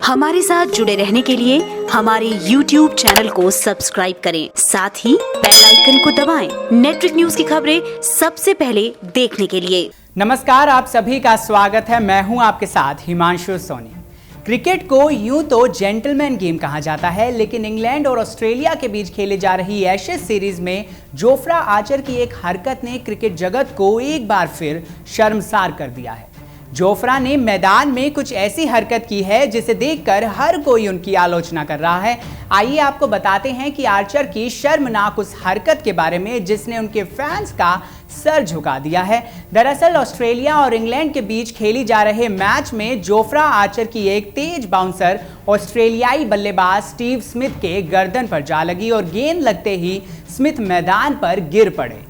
हमारे साथ जुड़े रहने के लिए हमारे YouTube चैनल को सब्सक्राइब करें, साथ ही बेल आइकन को दबाएं। नेटवर्क न्यूज की खबरें सबसे पहले देखने के लिए। नमस्कार, आप सभी का स्वागत है। मैं हूं आपके साथ हिमांशु सोनी। क्रिकेट को यूं तो जेंटलमैन गेम कहा जाता है, लेकिन इंग्लैंड और ऑस्ट्रेलिया के बीच खेली जा रही एशेज सीरीज में जोफ्रा आर्चर की एक हरकत ने क्रिकेट जगत को एक बार फिर शर्मसार कर दिया है। जोफ्रा ने मैदान में कुछ ऐसी हरकत की है जिसे देखकर हर कोई उनकी आलोचना कर रहा है। आइए आपको बताते हैं कि आर्चर की शर्मनाक उस हरकत के बारे में जिसने उनके फैंस का सर झुका दिया है। दरअसल ऑस्ट्रेलिया और इंग्लैंड के बीच खेली जा रहे मैच में जोफ्रा आर्चर की एक तेज बाउंसर ऑस्ट्रेलियाई बल्लेबाज स्टीव स्मिथ के गर्दन पर जा लगी और गेंद लगते ही स्मिथ मैदान पर गिर पड़े।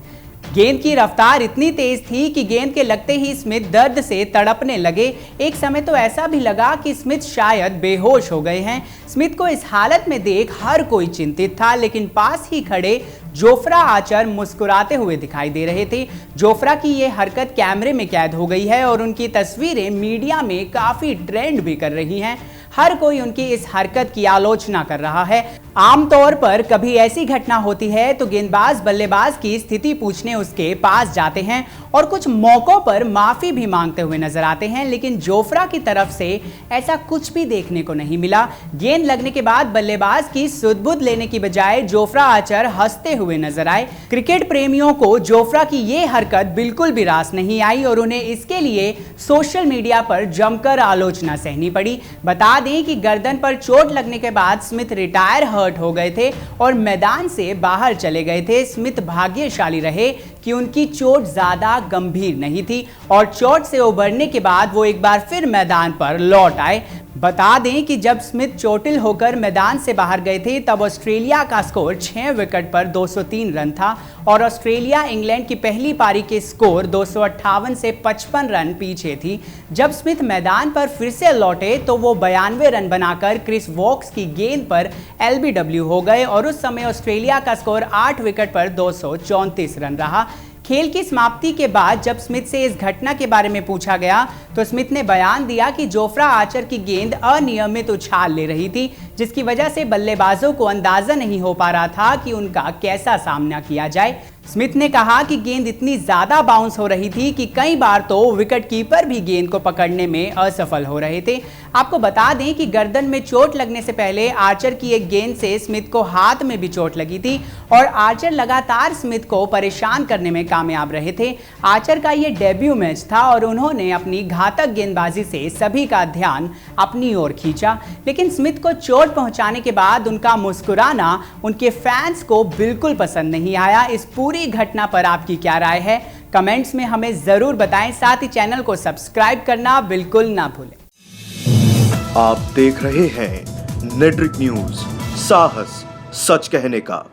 गेंद की रफ्तार इतनी तेज थी कि गेंद के लगते ही स्मिथ दर्द से तड़पने लगे। एक समय तो ऐसा भी लगा कि स्मिथ शायद बेहोश हो गए हैं। स्मिथ को इस हालत में देख हर कोई चिंतित था, लेकिन पास ही खड़े जोफ्रा आर्चर मुस्कुराते हुए दिखाई दे रहे थे। जोफ्रा की ये हरकत कैमरे में कैद हो गई है और उनकी तस्वीरें मीडिया में काफी ट्रेंड भी कर रही हैं। हर कोई उनकी इस हरकत की आलोचना कर रहा है। आमतौर पर कभी ऐसी घटना होती है तो गेंदबाज बल्लेबाज की स्थिति पूछने उसके पास जाते हैं और कुछ मौकों पर माफी भी मांगते हुए नजर आते हैं, लेकिन जोफ्रा की तरफ से ऐसा कुछ भी देखने को नहीं मिला। गेंद लगने के बाद बल्लेबाज की सुध-बुध लेने की बजाय जोफ्रा आर्चर हंसते हुए नजर आए। क्रिकेट प्रेमियों को जोफ्रा की ये हरकत बिल्कुल भी रास नहीं आई और उन्हें इसके लिए सोशल मीडिया पर जमकर आलोचना सहनी पड़ी। बता दें कि गर्दन पर चोट लगने के बाद स्मिथ रिटायर हर्ट हो गए थे और मैदान से बाहर चले गए थे। स्मिथ भाग्यशाली रहे कि उनकी चोट ज्यादा गंभीर नहीं थी और चोट से उबरने के बाद वो एक बार फिर मैदान पर लौट आए। बता दें कि जब स्मिथ चोटिल होकर मैदान से बाहर गए थे तब ऑस्ट्रेलिया का स्कोर 6 विकेट पर 203 रन था और ऑस्ट्रेलिया इंग्लैंड की पहली पारी के स्कोर 258 से 55 रन पीछे थी। जब स्मिथ मैदान पर फिर से लौटे तो वो 92 रन बनाकर क्रिस वोक्स की गेंद पर LBW हो गए और उस समय ऑस्ट्रेलिया का स्कोर 8 विकेट पर 234 रन रहा। खेल की समाप्ति के बाद जब स्मिथ से इस घटना के बारे में पूछा गया तो स्मिथ ने बयान दिया कि जोफ्रा आर्चर की गेंद अनियमित उछाल ले रही थी, जिसकी वजह से बल्लेबाजों को अंदाजा नहीं हो पा रहा था कि उनका कैसा सामना किया जाए। स्मिथ ने कहा कि गेंद इतनी ज्यादा बाउंस हो रही थी कि कई बार तो विकेट कीपर भी गेंद को पकड़ने में असफल हो रहे थे। आपको बता दें कि गर्दन में चोट लगने से पहले आर्चर की एक गेंद से स्मिथ को हाथ में भी चोट लगी थी और आर्चर लगातार स्मिथ को परेशान करने में कामयाब रहे थे। आर्चर का ये डेब्यू मैच था और उन्होंने अपनी घातक गेंदबाजी से सभी का ध्यान अपनी ओर खींचा, लेकिन स्मिथ को चोट पहुंचाने के बाद उनका मुस्कुराना उनके फैंस को बिल्कुल पसंद नहीं आया। इस पूरी घटना पर आपकी क्या राय है, कमेंट्स में हमें जरूर बताएं। साथ ही चैनल को सब्सक्राइब करना बिल्कुल ना भूलें। आप देख रहे हैं नेटवर्क न्यूज, साहस सच कहने का।